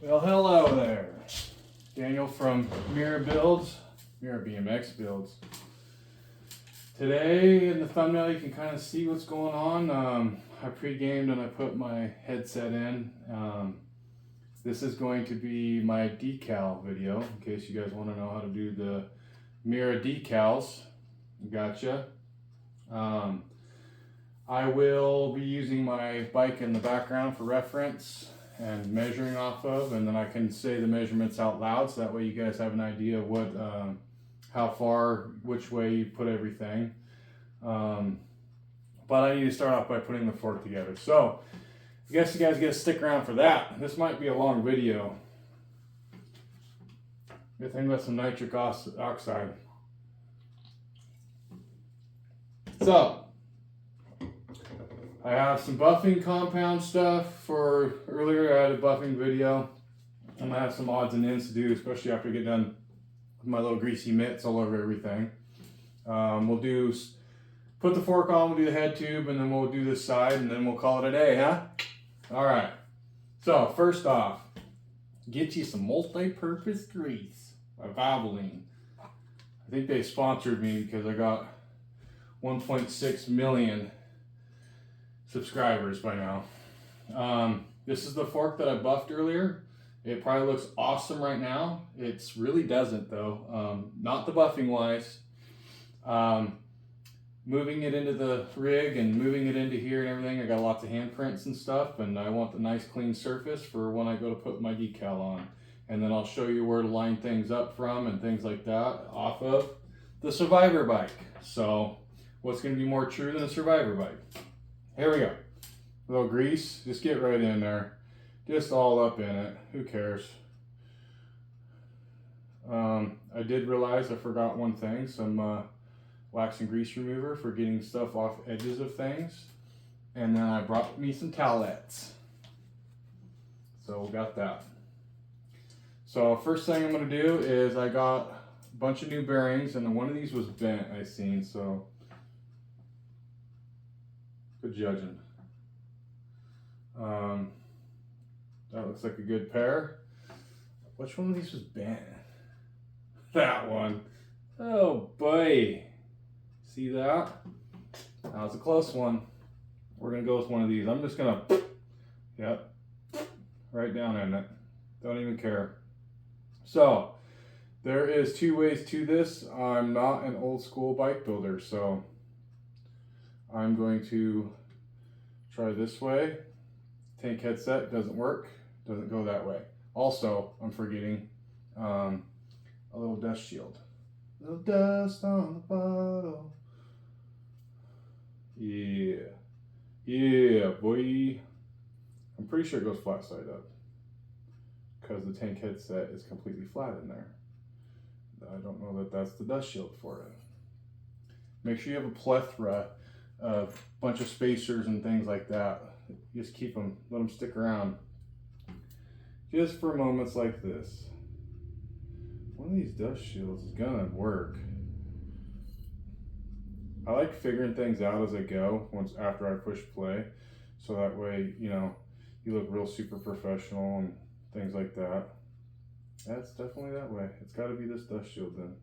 Well, hello there. Daniel from MIRRA BMX Builds. Today in the thumbnail you can kind of see what's going on. I pre-gamed and I put my headset in. This is going to be my decal video in case you guys want to know how to do the MIRRA decals. Gotcha. I will be using my bike in the background for reference and measuring off of, and then I can say the measurements out loud so that way you guys have an idea of what how far, which way you put everything. But I need to start off by putting the fork together. So I guess you guys get to stick around for that. This might be a long video. Good thing with some nitric oxide. So I have some buffing compound stuff for earlier. I had a buffing video. I'm gonna have some odds and ends to do, especially after I get done with my little greasy mitts all over everything. We'll do, put the fork on, we'll do the head tube, and then we'll do this side, and then we'll call it a day, huh? All right. So first off, get you some multi-purpose grease by Valvoline. I think they sponsored me because I got 1.6 million subscribers by now. This is the fork that I buffed earlier. It probably looks awesome right now. It really doesn't though. Not the buffing wise. Moving it into the rig and moving it into here and everything, I got lots of handprints and stuff, and I want the nice clean surface for when I go to put my decal on. And then I'll show you where to line things up from and things like that off of the Survivor bike. So what's going to be more true than a Survivor bike? Here we go. A little grease, just get right in there. Just all up in it, who cares? I did realize I forgot one thing, some wax and grease remover for getting stuff off edges of things. And then I brought me some towelettes. So we got that. So first thing I'm gonna do is I got a bunch of new bearings, and one of these was bent, I seen, so good judging. That looks like a good pair. Which one of these was bent? That one. Oh boy. See that? That was a close one. We're gonna go with one of these. I'm just gonna, yep, right down in it. Don't even care. So there is two ways to this. I'm not an old school bike builder, so I'm going to try this way. Tank headset doesn't work, doesn't go that way. Also, I'm forgetting a little dust shield. Little dust on the bottle. Yeah. Yeah, boy. I'm pretty sure it goes flat side up because the tank headset is completely flat in there. I don't know that that's the dust shield for it. Make sure you have a plethora of bunch of spacers and things like that. Just keep them, let them stick around. Just for moments like this. One of these dust shields is gonna work. I like figuring things out as I go, once after I push play. So that way, you know, you look real super professional and things like that. That's definitely that way. It's gotta be this dust shield then.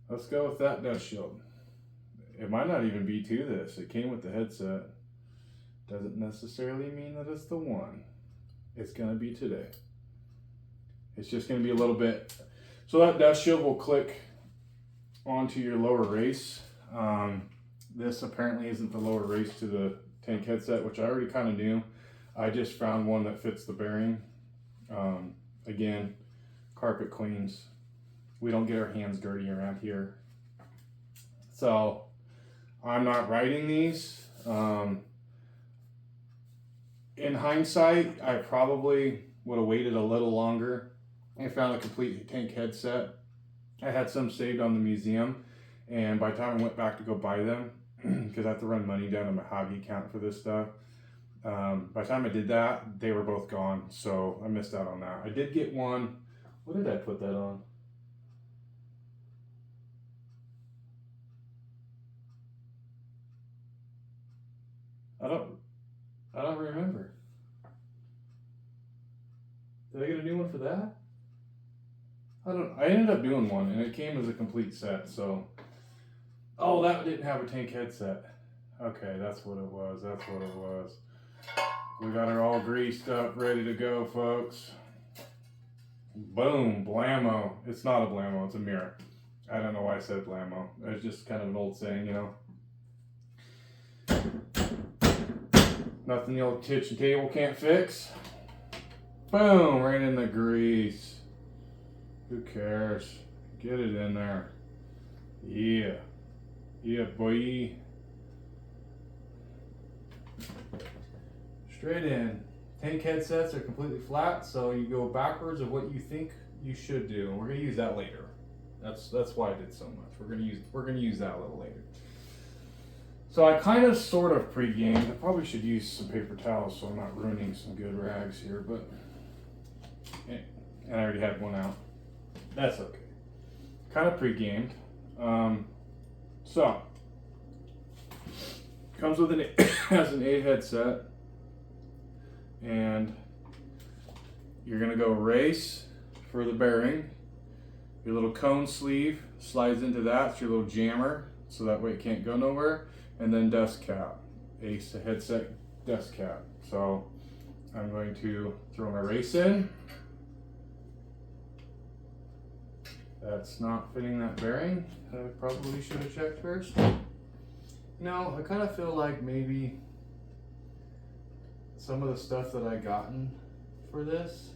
Let's go with that dust shield. It might not even be to this. It came with the headset. Doesn't necessarily mean that it's the one. It's gonna be today. It's just gonna be a little bit. So that dust shield will click onto your lower race. This apparently isn't the lower race to the tank headset, which I already kind of knew. I just found one that fits the bearing. Again, carpet cleans. We don't get our hands dirty around here. So I'm not riding these. In hindsight, I probably would have waited a little longer and found a complete tank headset. I had some saved on the museum, and by the time I went back to go buy them, because I have to run money down to my hobby account for this stuff, by the time I did that, they were both gone, so I missed out on that. I did get one. What did I put that on? I don't remember. Did I get a new one for that? I ended up doing one, and it came as a complete set, so. Oh, that didn't have a tank headset. Okay, that's what it was. That's what it was. We got her all greased up, ready to go, folks. Boom, blammo. It's not a blammo, it's a mirror. I don't know why I said blammo. It's just kind of an old saying, you know. Nothing the old kitchen table can't fix. Boom, right in the grease. Who cares? Get it in there. Yeah. Yeah, boy. Straight in. Tank headsets are completely flat, so you go backwards of what you think you should do. And we're gonna use that later. That's why I did so much. We're gonna use that a little later. So I kind of sort of pre-gamed. I probably should use some paper towels so I'm not ruining some good rags here, but and I already had one out. That's okay. Kind of pre-gamed. So comes with has an 8 headset, and you're gonna go race for the bearing. Your little cone sleeve slides into that. It's your little jammer, so that way it can't go nowhere. And then dust cap, a headset dust cap. So I'm going to throw my race in. That's not fitting that bearing. I probably should have checked first. No, I kind of feel like maybe some of the stuff that I gotten for this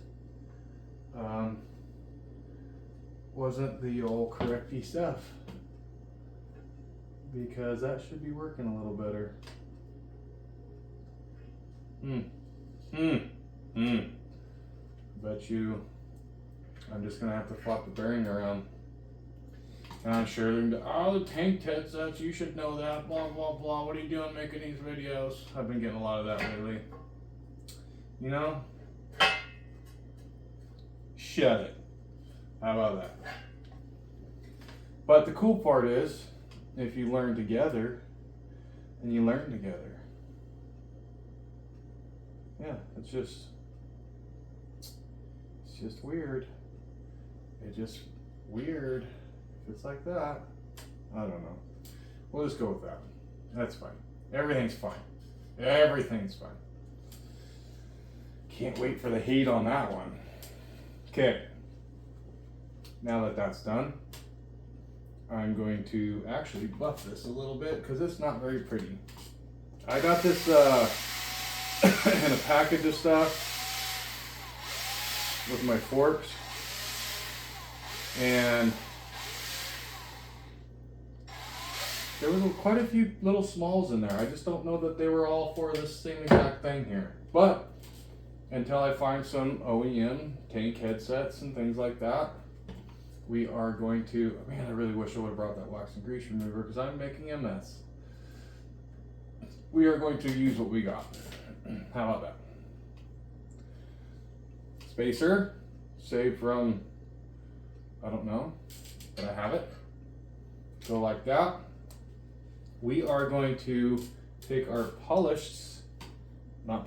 wasn't the old correcty stuff, because that should be working a little better. Bet you I'm just gonna have to flop the bearing around. And I'm sure they're gonna be, oh, the tank headsets, you should know that, blah, blah, blah. What are you doing making these videos? I've been getting a lot of that lately. You know? Shut it. How about that? But the cool part is, if you learn together, and you learn together. Yeah, it's just weird. It's just weird. If it's like that, I don't know. We'll just go with that. That's fine. Everything's fine. Everything's fine. Can't wait for the hate on that one. Okay. Now that that's done, I'm going to actually buff this a little bit because it's not very pretty. I got this in a package of stuff with my forks, and there was quite a few little smalls in there. I just don't know that they were all for this same exact thing here. But until I find some OEM tank headsets and things like that, we are going to, man, I really wish I would have brought that wax and grease remover because I'm making a mess. We are going to use what we got. How about that? Spacer, saved from, I don't know, but I have it. Go like that. We are going to take our buffed. I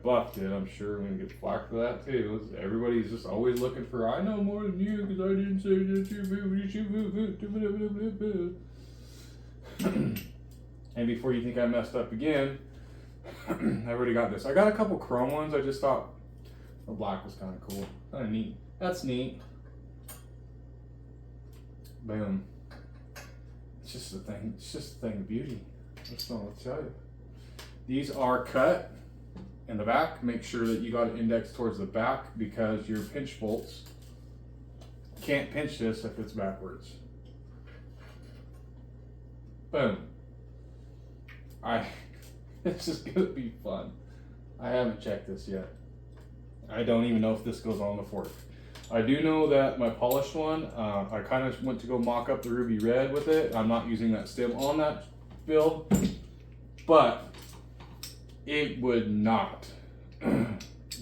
buffed it. I'm sure I'm going to get flack for that too. Everybody's just always looking for, I know more than you because I didn't say that you. And before you think I messed up again, I already got this. I got a couple chrome ones. I just thought the black was kind of cool. Kind of neat. That's neat. Boom. It's just a thing. It's just a thing of beauty. I just don't know what to tell you. These are cut in the back. Make sure that you got it indexed towards the back because your pinch bolts can't pinch this if it's backwards. Boom. This is gonna be fun. I haven't checked this yet. I don't even know if this goes on the fork. I do know that my polished one, I kind of went to go mock up the ruby red with it. I'm not using that stem on that build, but it would not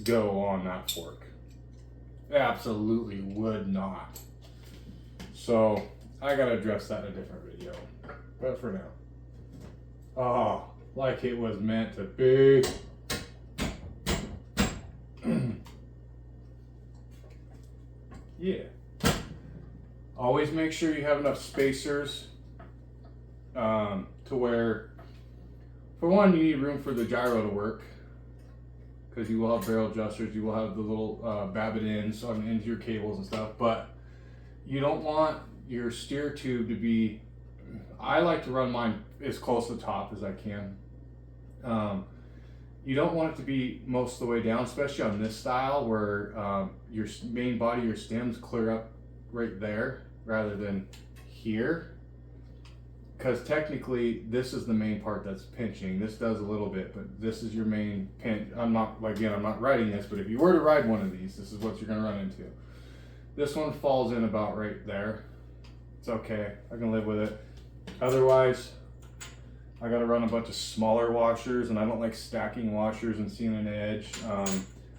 go on that fork. Absolutely would not. So I gotta address that in a different video. But for now, like it was meant to be. Yeah. Always make sure you have enough spacers to where, for one, you need room for the gyro to work, because you will have barrel adjusters, you will have the little babbitt ends on the ends of your cables and stuff, but you don't want your steer tube to be, I like to run mine as close to the top as I can. You don't want it to be most of the way down, especially on this style where your main body, your stems clear up right there rather than here. Because technically this is the main part that's pinching. This does a little bit, but this is your main pinch. I'm not riding this, but if you were to ride one of these, this is what you're gonna run into. This one falls in about right there. It's okay, I can live with it. Otherwise, I gotta run a bunch of smaller washers, and I don't like stacking washers and seeing an edge.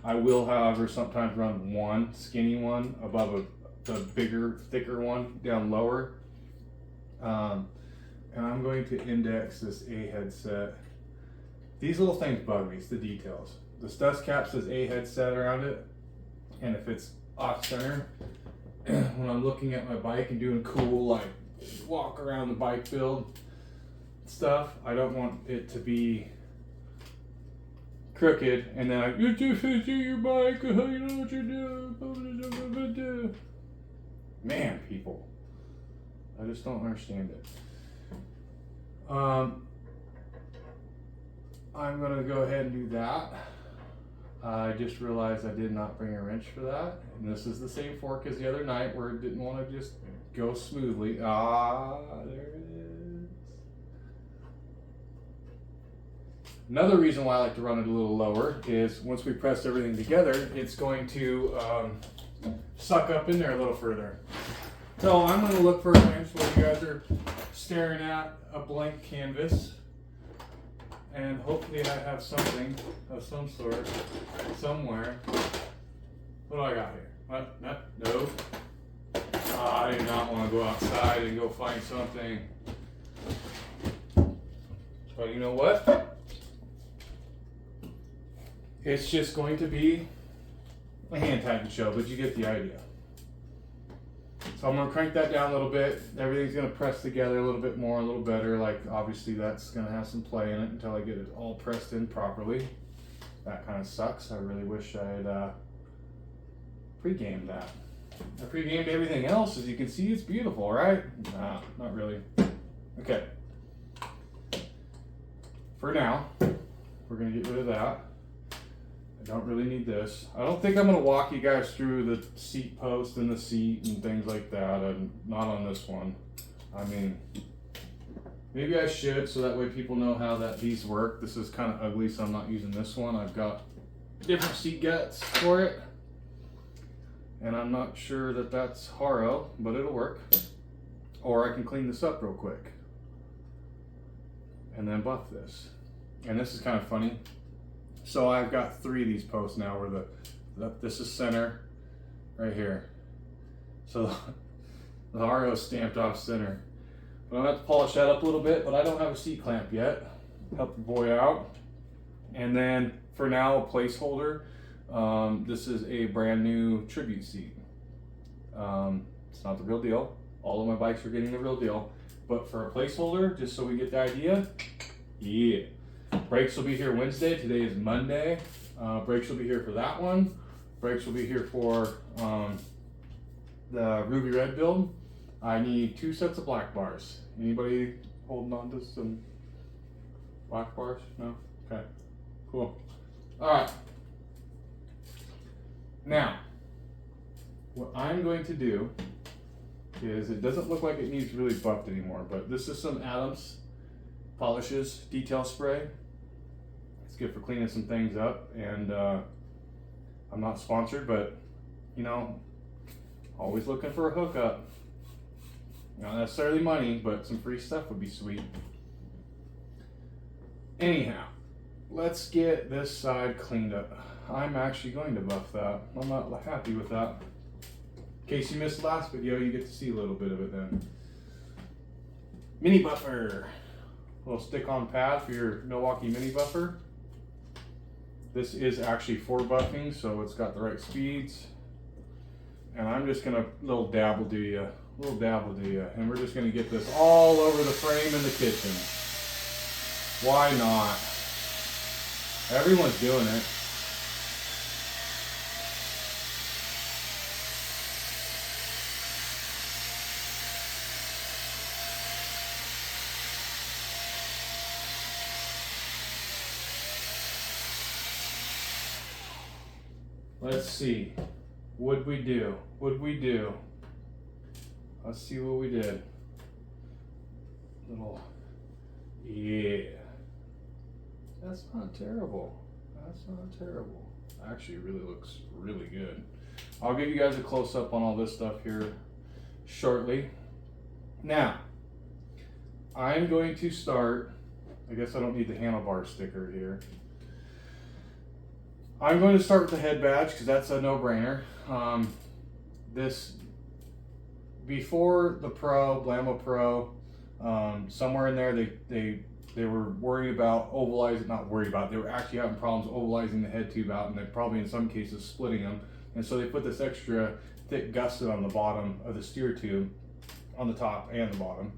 I will, however, sometimes run one skinny one above the bigger, thicker one down lower. And I'm going to index this A headset. These little things bug me, it's the details. This dust cap says A headset around it, and if it's off center, when I'm looking at my bike and doing cool, like walk around the bike build stuff, I don't want it to be crooked, and then you just do your bike, you know what you do. Man, people, I just don't understand it. I'm gonna go ahead and do that. I just realized I did not bring a wrench for that, and this is the same fork as the other night where it didn't want to just go smoothly. There it is. Another reason why I like to run it a little lower is once we press everything together, it's going to suck up in there a little further. So I'm going to look for a wrench while you guys are staring at a blank canvas, and hopefully I have something of some sort somewhere. What do I got here? What? No. I do not want to go outside and go find something. But you know what? It's just going to be a hand tighten show, but you get the idea. So I'm going to crank that down a little bit. Everything's going to press together a little bit more, a little better. Like, obviously that's going to have some play in it until I get it all pressed in properly. That kind of sucks. I really wish I had pre-gamed that. I pre-gamed everything else. As you can see, it's beautiful, right? Nah, not really. Okay. For now, we're going to get rid of that. I don't really need this. I don't think I'm going to walk you guys through the seat post and the seat and things like that. And not on this one. I mean, maybe I should, so that way people know how these work. This is kind of ugly, so I'm not using this one. I've got different seat guts for it. And I'm not sure that that's Haro, but it'll work. Or I can clean this up real quick. And then buff this. And this is kind of funny. So I've got 3 of these posts now where this is center right here. So the Haro is stamped off center. But I'm going to have to polish that up a little bit, but I don't have a seat clamp yet. Help the boy out. And then for now, a placeholder. This is a brand new tribute seat. It's not the real deal. All of my bikes are getting the real deal. But for a placeholder, just so we get the idea, yeah. Brakes will be here Wednesday. Today is Monday. Brakes will be here for that one. Brakes will be here for the Ruby Red build. I need 2 sets of black bars. Anybody holding on to some black bars? No? Okay. Cool. Alright. Now, what I'm going to do is, it doesn't look like it needs really buffed anymore, but this is some Adams Polishes detail spray. It's good for cleaning some things up, and I'm not sponsored, but you know, always looking for a hookup. Not necessarily money, but some free stuff would be sweet. Anyhow, let's get this side cleaned up. I'm actually going to buff that. I'm not happy with that. In case you missed the last video, you get to see a little bit of it then. Mini buffer. Little stick-on pad for your Milwaukee mini buffer. This is actually for buffing, so it's got the right speeds. And I'm just gonna little dabble do you, and we're just gonna get this all over the frame in the kitchen. Why not? Everyone's doing it. Let's see. What'd we do? Let's see what we did. Little, yeah. That's not terrible. Actually, it really looks really good. I'll give you guys a close up on all this stuff here shortly. Now, I'm going to start, I guess I don't need the handlebar sticker here. I'm going to start with the head badge because that's a no-brainer. This, before the Pro, Blammo Pro, somewhere in there they were worried about they were actually having problems ovalizing the head tube out, and they probably in some cases splitting them. And so they put this extra thick gusset on the bottom of the steer tube, on the top and the bottom.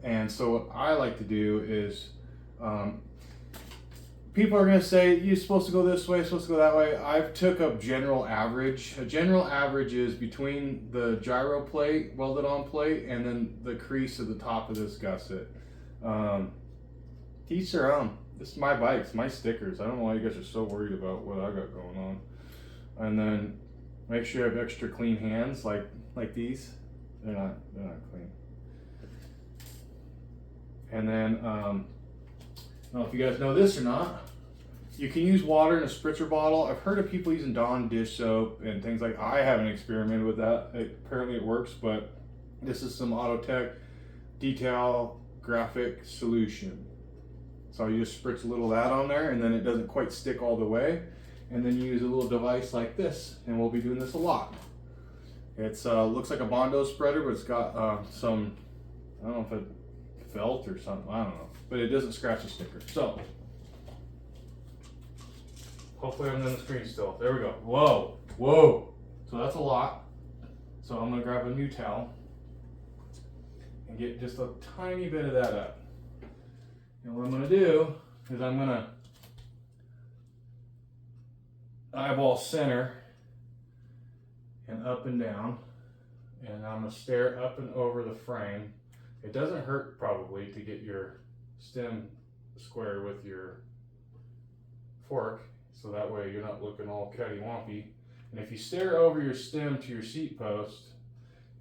And so what I like to do is, people are going to say, you're supposed to go this way, supposed to go that way. I've took a general average. A general average is between the gyro plate, welded on plate, and then the crease at the top of this gusset. Each their own. This is my bikes, my stickers. I don't know why you guys are so worried about what I got going on. And then make sure you have extra clean hands like these. They're not clean. And then, I don't know if you guys know this or not, you can use water in a spritzer bottle. I've heard of people using Dawn dish soap and things like, I haven't experimented with that. Apparently it works, but this is some Autotech detail graphic solution. So you just spritz a little of that on there, and then it doesn't quite stick all the way. And then you use a little device like this, and we'll be doing this a lot. It's looks like a Bondo spreader, but it's got some, I don't know if it felt or something, I don't know. But it doesn't scratch the sticker. So, hopefully I'm on the screen still. There we go. Whoa. So that's a lot. So I'm gonna grab a new towel and get just a tiny bit of that up. And what I'm gonna do is I'm gonna eyeball center and up and down, and I'm gonna stare up and over the frame. It doesn't hurt probably to get your stem square with your fork, so that way you're not looking all cattywampy. And if you stare over your stem to your seat post,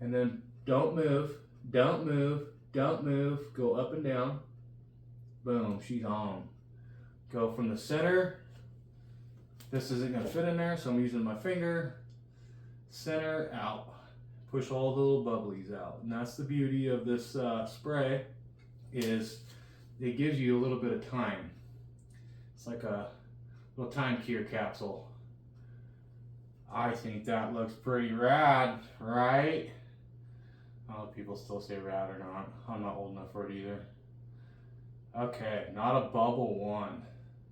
and then don't move, go up and down, boom, she's on. Go from the center, this isn't gonna fit in there, so I'm using my finger, center out, push all the little bubblies out. And that's the beauty of this spray, is it gives you a little bit of time. It's like a little time cure capsule. I think that looks pretty rad, right? I don't know if people still say rad or not. I'm not old enough for it either. Okay, not a bubble one.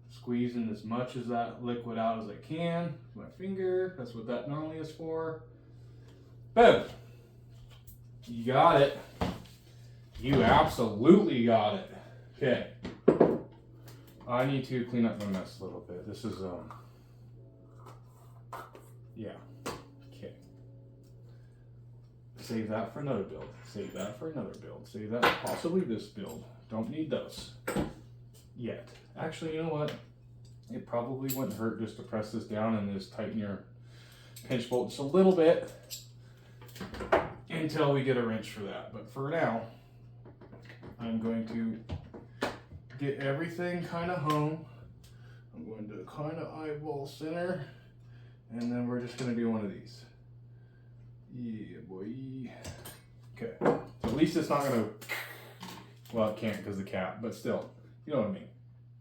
Squeezing as much of that liquid out as I can with my finger. That's what that normally is for. Boom. You got it. You absolutely got it. Okay. I need to clean up my mess a little bit. This is, yeah. Okay. Save that for another build. Save that for another build. Save that for possibly this build. Don't need those yet. Actually, you know what? It probably wouldn't hurt just to press this down and just tighten your pinch bolt just a little bit until we get a wrench for that. But for now, I'm going to get everything kind of home. I'm going to kind of eyeball center, and then we're just going to do one of these. Yeah, boy. Okay. So at least it's not going to, well, it can't because of the cap, but still, you know what I mean.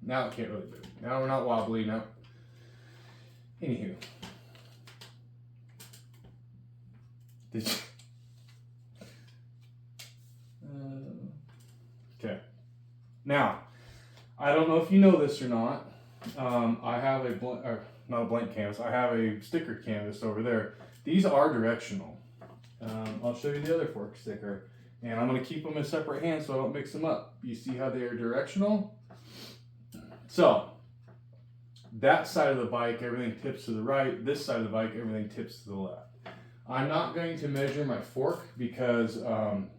Now it can't really do it. Now we're not wobbly now. Anywho. Did you? Okay. Now, I don't know if you know this or not. I have not a blank canvas. I have a sticker canvas over there. These are directional. I'll show you the other fork sticker. And I'm going to keep them in separate hands so I don't mix them up. You see how they are directional? So, that side of the bike, everything tips to the right. This side of the bike, everything tips to the left. I'm not going to measure my fork because, and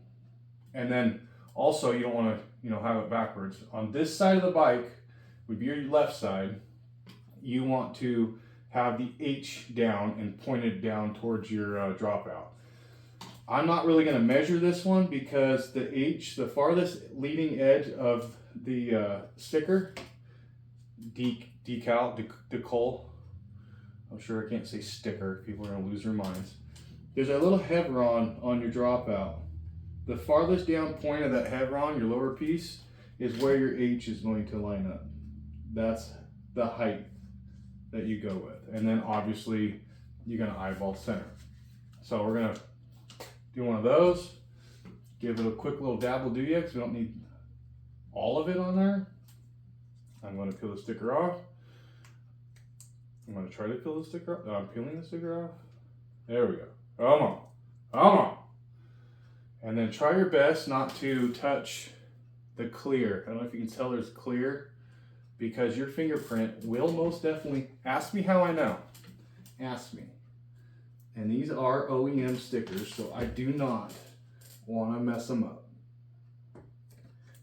then also you don't want to, have it backwards. On this side of the bike, would be your left side, you want to have the H down and pointed down towards your dropout. I'm not really going to measure this one because the H, the farthest leading edge of the sticker, decal, I'm sure I can't say sticker, people are going to lose their minds. There's a little chevron on your dropout. The farthest down point of that chevron, your lower piece, is where your H is going to line up. That's the height that you go with. And then obviously you're going to eyeball center. So we're going to do one of those, give it a quick little dabble do ya, because we don't need all of it on there. I'm going to peel the sticker off. I'm going to try to peel the sticker off. I'm peeling the sticker off. There we go. Come on. Come on. And then try your best not to touch the clear. I don't know if you can tell there's clear, because your fingerprint will most definitely, ask me how I know. Ask me. And these are OEM stickers, so I do not want to mess them up.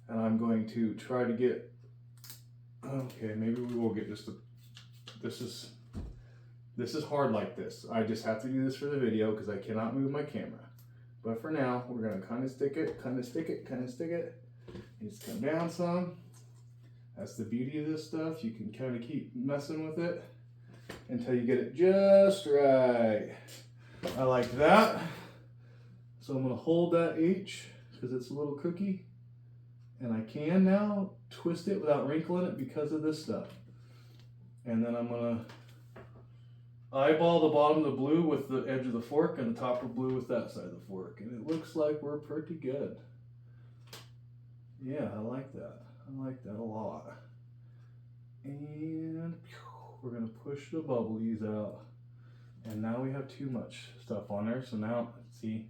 And I'm going to try to get, okay, maybe we will get just a, this is hard like this. I just have to do this for the video because I cannot move my camera. But for now, we're going to kind of stick it, kind of stick it, kind of stick it. And just come down some. That's the beauty of this stuff. You can kind of keep messing with it until you get it just right. I like that. So I'm going to hold that H because it's a little cookie. And I can now twist it without wrinkling it because of this stuff. And then I'm going to eyeball the bottom of the blue with the edge of the fork and the top of blue with that side of the fork. And it looks like we're pretty good. Yeah, I like that. I like that a lot. And we're going to push the bubblies out. And now we have too much stuff on there. So now, see,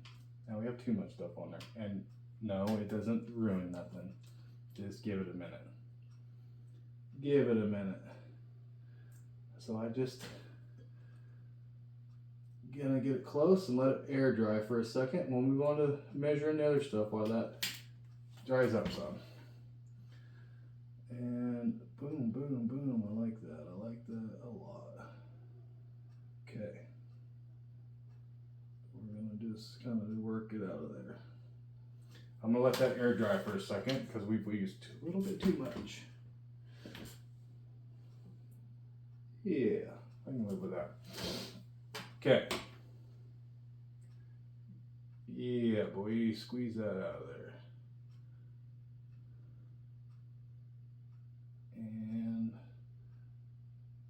now we have too much stuff on there. And no, it doesn't ruin nothing. Just give it a minute. Give it a minute. So I just gonna get it close and let it air dry for a second. We'll move on to measuring the other stuff while that dries up some. And boom, boom, boom. I like that. I like that a lot. Okay. We're gonna just kind of work it out of there. I'm gonna let that air dry for a second because we've used a little bit too much. Yeah, I can live with that. Okay. Yeah, boy, squeeze that out of there. And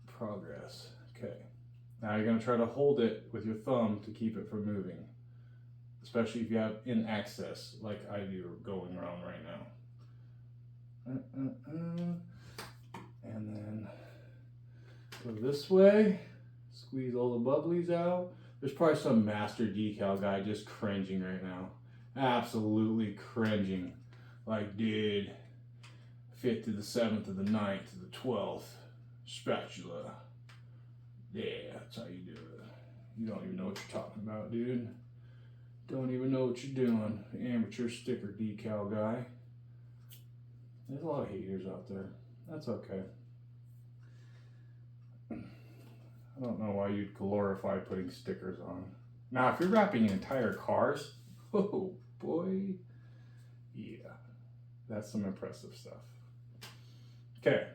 progress. Okay. Now you're going to try to hold it with your thumb to keep it from moving, especially if you have in access like I do going around right now. And then go this way, squeeze all the bubblies out. There's probably some master decal guy just cringing right now. Absolutely cringing. Like, dude, 5th to the 7th to the 9th to the 12th, spatula. Yeah, that's how you do it. You don't even know what you're talking about, dude. Don't even know what you're doing. Amateur sticker decal guy. There's a lot of haters out there. That's okay. I don't know why you'd glorify putting stickers on. Now, if you're wrapping entire cars, oh boy, yeah, that's some impressive stuff. Okay,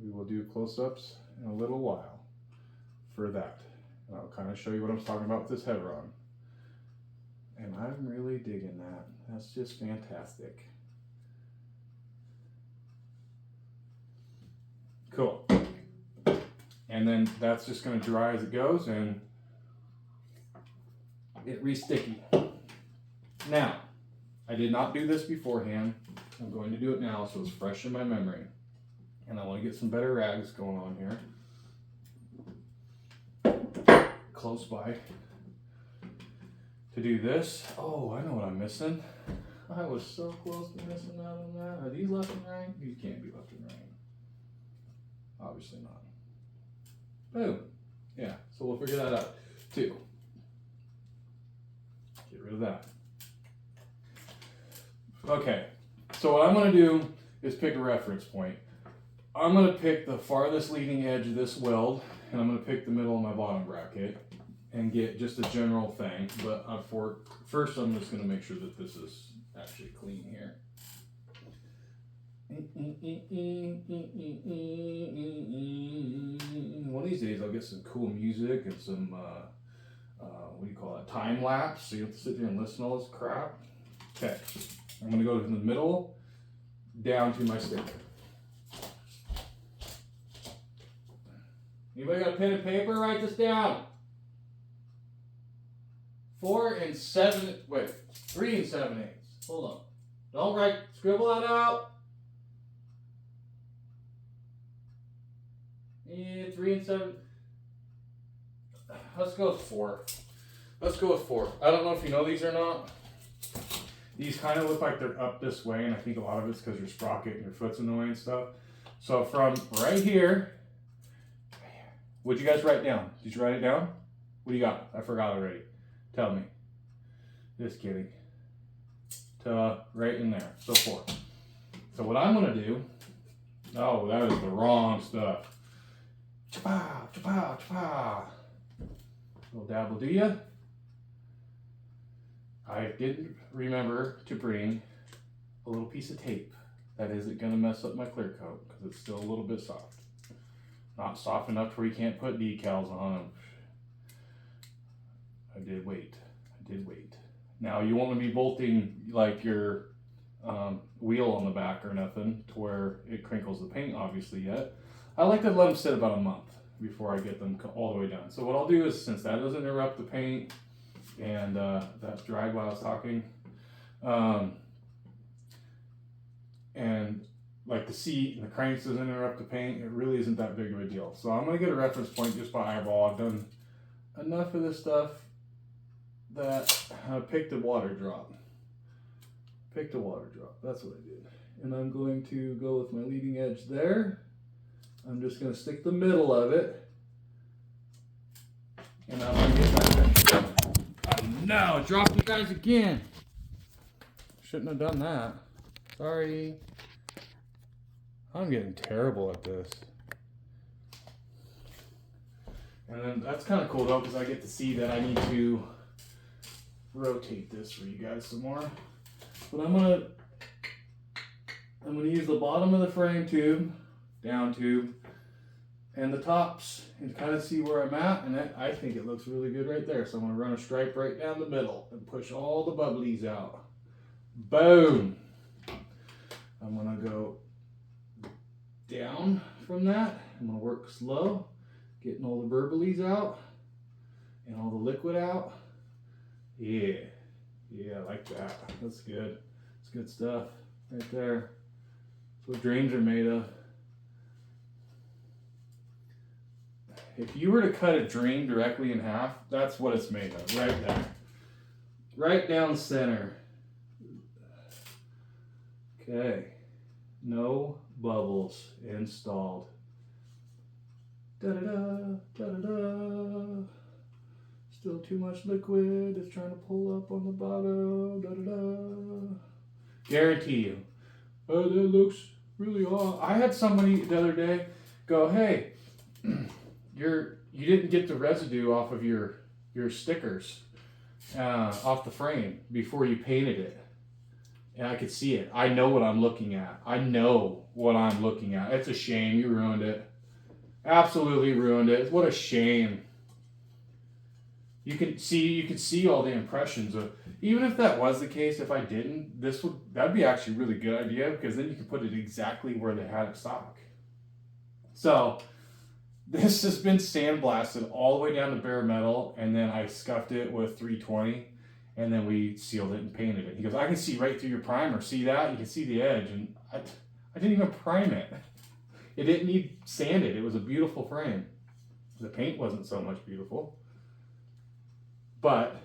we will do close-ups in a little while for that. And I'll kind of show you what I'm talking about with this chevron. And I'm really digging that. That's just fantastic. Cool. And then that's just going to dry as it goes and get re-sticky. Now, I did not do this beforehand. I'm going to do it now so it's fresh in my memory. And I want to get some better rags going on here. Close by. to do this. Oh, I know what I'm missing. I was so close to missing out on that. Are these left and right? These can't be left and right. Obviously not. Boom. Yeah, so we'll figure that out too. Get rid of that. Okay, so what I'm gonna do is pick a reference point. I'm gonna pick the farthest leading edge of this weld, and I'm gonna pick the middle of my bottom bracket and get just a general thing. But first I'm just gonna make sure that this is actually clean here. One of these days I'll get some cool music and some, what do you call it, time lapse, so you have to sit there and listen to all this crap. Okay, I'm gonna go from the middle down to my sticker. Anybody got a pen and paper? Write this down. 3 and 7/8. Hold on. Don't write, scribble that out. Yeah, 3 and 7. Let's go with 4. Let's go with 4. I don't know if you know these or not. These kind of look like they're up this way, and I think a lot of it's because your sprocket and your foot's in the way and stuff. So from right here, what'd you guys write down? Did you write it down? What do you got? I forgot already. Tell me. Just kidding. To right in there. So 4. So what I'm gonna do, oh, that is the wrong stuff. Cha-pow, cha-pow, cha-pow. Little dab will do ya. I didn't remember to bring a little piece of tape. That isn't gonna mess up my clear coat because it's still a little bit soft. Not soft enough where you can't put decals on them. I did wait. Now you won't be bolting like your wheel on the back or nothing to where it crinkles the paint obviously yet. I like to let them sit about a month before I get them all the way done. So what I'll do is, since that doesn't interrupt the paint and that dried while I was talking, and like the seat and the cranks doesn't interrupt the paint, it really isn't that big of a deal. So I'm gonna get a reference point just by eyeball. I've done enough of this stuff that I picked a water drop. That's what I did. And I'm going to go with my leading edge there. I'm just going to stick the middle of it. And I'm going to get that. Oh no, I dropped you guys again. Shouldn't have done that. Sorry. I'm getting terrible at this. And then that's kind of cool though, because I get to see that I need to rotate this for you guys some more. But I'm gonna use the bottom of the frame tube, down tube, and the tops, and kind of see where I'm at. And I think it looks really good right there. So I'm gonna run a stripe right down the middle and push all the bubblies out. Boom. I'm gonna go down from that. I'm gonna work slow, getting all the burbalies out and all the liquid out. Yeah, I like that. That's good. It's good stuff right there. That's what dreams are made of. If you were to cut a dream directly in half, that's what it's made of, right there. Right down center. Okay, no bubbles installed. Da-da-da, da-da-da. Still too much liquid. It's trying to pull up on the bottom. Da-da-da. Guarantee you. Oh, that looks really odd. I had somebody the other day go, hey, you didn't get the residue off of your stickers off the frame before you painted it. And I could see it. I know what I'm looking at. It's a shame. You ruined it. Absolutely ruined it. What a shame. You can see all the impressions of, even if that was the case, if I didn't, that'd be actually a really good idea, because then you can put it exactly where they had it stock. So this has been sandblasted all the way down to bare metal, and then I scuffed it with 320, and then we sealed it and painted it. He goes, I can see right through your primer. See that? You can see the edge. And I didn't even prime it. It didn't need sanded. It was a beautiful frame. The paint wasn't so much beautiful. But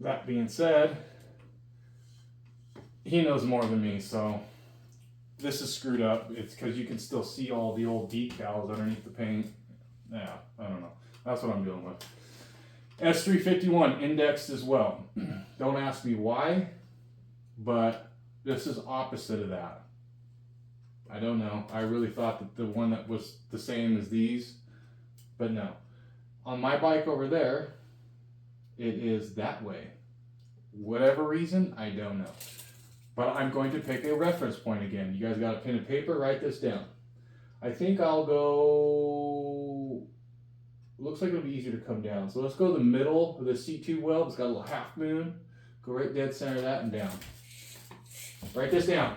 that being said, he knows more than me, so this is screwed up. It's because you can still see all the old decals underneath the paint. Yeah, I don't know. That's what I'm dealing with. S351 indexed as well. Don't ask me why, but this is opposite of that. I don't know. I really thought that the one that was the same as these, but no. On my bike over there, it is that way. Whatever reason, I don't know. But I'm going to pick a reference point again. You guys got a pen and paper? Write this down. I think I'll go... Looks like it'll be easier to come down. So let's go to the middle of the C2 weld. It's got a little half moon. Go right dead center of that and down. Write this down.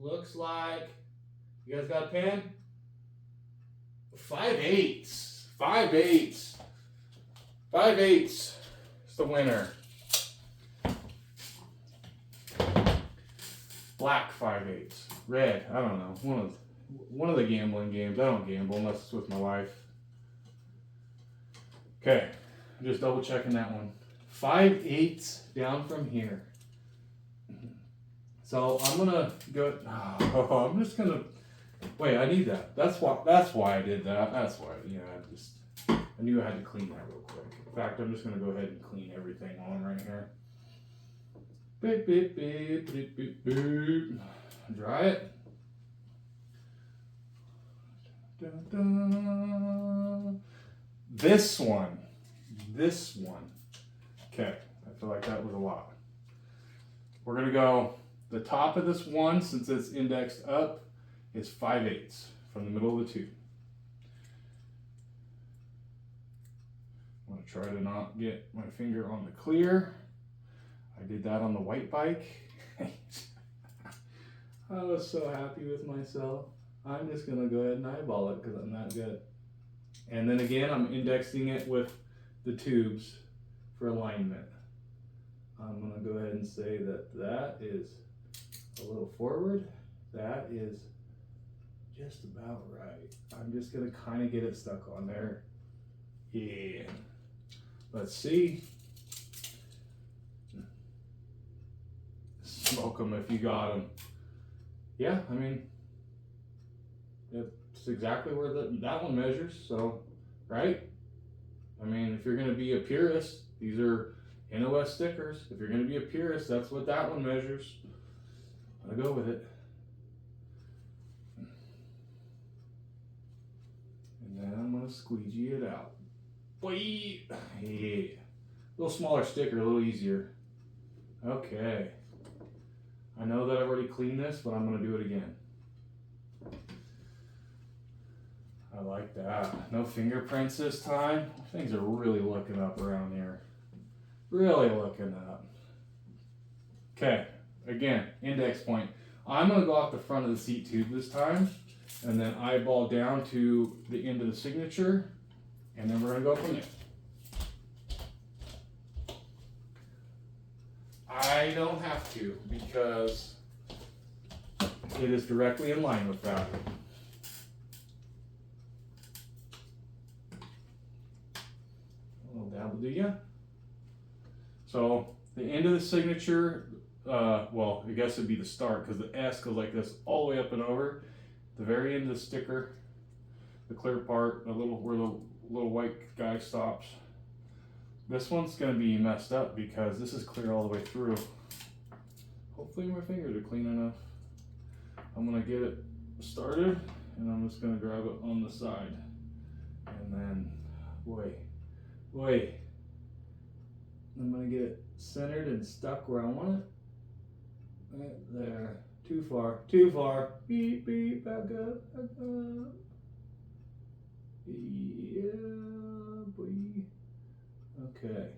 Looks like... You guys got a pen? 5/8. 5/8. 5/8. It's the winner. Black 5/8. Red. I don't know. One of the gambling games. I don't gamble unless it's with my wife. Okay. I'm just double checking that one. 5/8 down from here. So I'm gonna go. Oh, I'm just gonna. Wait, I need that. That's why I did that. That's why. I knew I had to clean that real quick. In fact, I'm just gonna go ahead and clean everything on right here. Beep, beep, beep, beep, beep, beep. Dry it. Dun, dun. This one. Okay, I feel like that was a lot. We're gonna go. The top of this one, since it's indexed up, is 5/8 from the middle of the tube. I'm going to try to not get my finger on the clear. I did that on the white bike. I was so happy with myself. I'm just going to go ahead and eyeball it because I'm that good. And then again, I'm indexing it with the tubes for alignment. I'm going to go ahead and say that that is a little forward. That is just about right. I'm just gonna kind of get it stuck on there. Yeah. Let's see. Smoke them if you got them. Yeah, I mean, it's exactly where that one measures. So, right? I mean, if you're gonna be a purist, these are NOS stickers. If you're gonna be a purist, that's what that one measures. I'll go with it. And then I'm going to squeegee it out. Boy! Yeah. A little smaller sticker, a little easier. Okay. I know that I've already cleaned this, but I'm going to do it again. I like that. No fingerprints this time. Things are really looking up around here. Really looking up. Okay. Again, index point. I'm going to go off the front of the seat tube this time, and then eyeball down to the end of the signature, and then we're going to go from there. I don't have to because it is directly in line with that. A little dab will do ya. So the end of the signature. Well, I guess it'd be the start because the S goes like this all the way up and over. The very end of the sticker, the clear part, where the little white guy stops. This one's going to be messed up because this is clear all the way through. Hopefully my fingers are clean enough. I'm going to get it started and I'm just going to grab it on the side. And then, boy, I'm going to get it centered and stuck where I want it. Right there. Too far. Beep, beep, back up. Yeah, boy. Okay.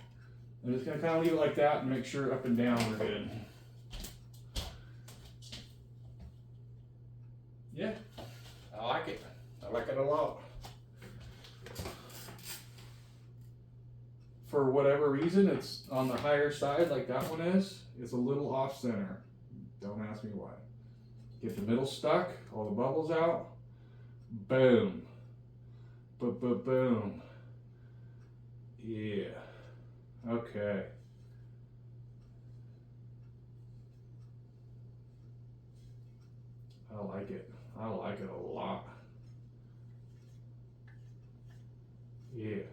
I'm just going to kind of leave it like that and make sure up and down are good. Yeah, I like it. I like it a lot. For whatever reason, it's on the higher side like that one is. It's a little off center. Don't ask me why. Get the middle stuck, all the bubbles out. Boom. Boom. Yeah. Okay. I like it. I like it a lot. Yeah.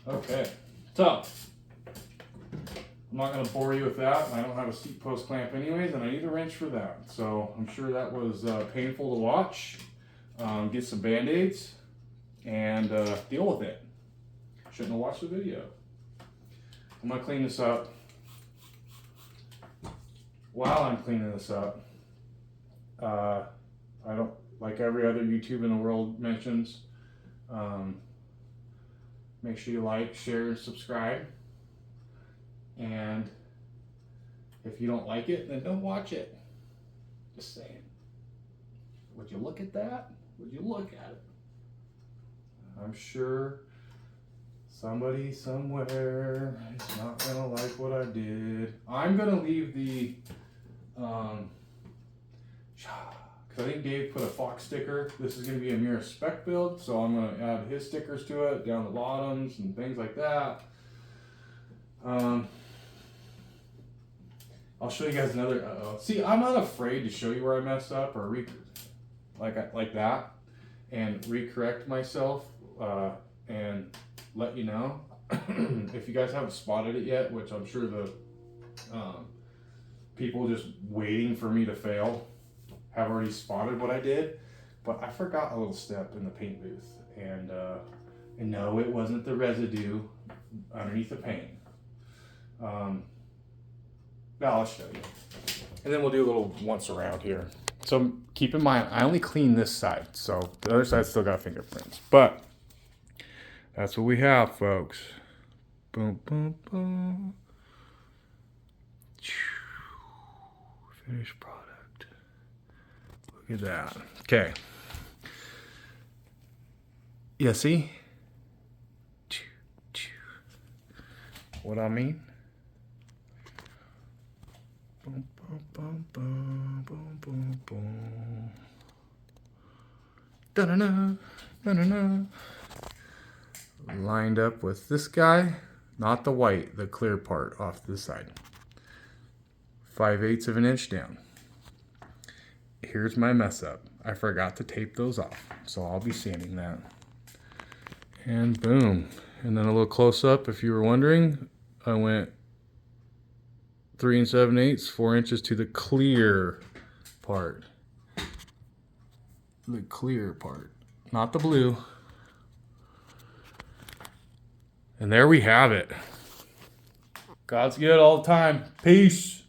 Okay. So, I'm not going to bore you with that. I don't have a seat post clamp anyways, and I need a wrench for that. So, I'm sure that was painful to watch. Get some Band-Aids and deal with it. Shouldn't have watched the video. I'm going to clean this up. While I'm cleaning this up, I don't, like every other YouTube in the world mentions, make sure you like, share, and subscribe. And if you don't like it, then don't watch it. Just saying. Would you look at that? Would you look at it? I'm sure somebody somewhere is not gonna like what I did. I'm gonna leave the because I think Dave put a Fox sticker. This is going to be a MIRRA spec build, so I'm going to add his stickers to it, down the bottoms and things like that. I'll show you guys another. See, I'm not afraid to show you where I messed up or like that, and recorrect myself and let you know if you guys haven't spotted it yet, which I'm sure the people just waiting for me to fail have already spotted what I did, but I forgot a little step in the paint booth, and no, it wasn't the residue underneath the paint. Now I'll show you, and then we'll do a little once around here. So keep in mind, I only clean this side, so the other side still got fingerprints, but that's what we have, folks. Boom, boom, boom. Finished product. Look at that. Okay. Yeah, see? What I mean? Boom, boom, boom, boom, boom, boom, boom. Da-da-da, da-da-da. Lined up with this guy, not the white, the clear part off this side. 5/8 of an inch down. Here's my mess up. I forgot to tape those off, so I'll be sanding that. And boom. And then a little close up, if you were wondering, I went 3 7/8, 4 inches to the clear part. The clear part, not the blue. And there we have it. God's good all the time. Peace.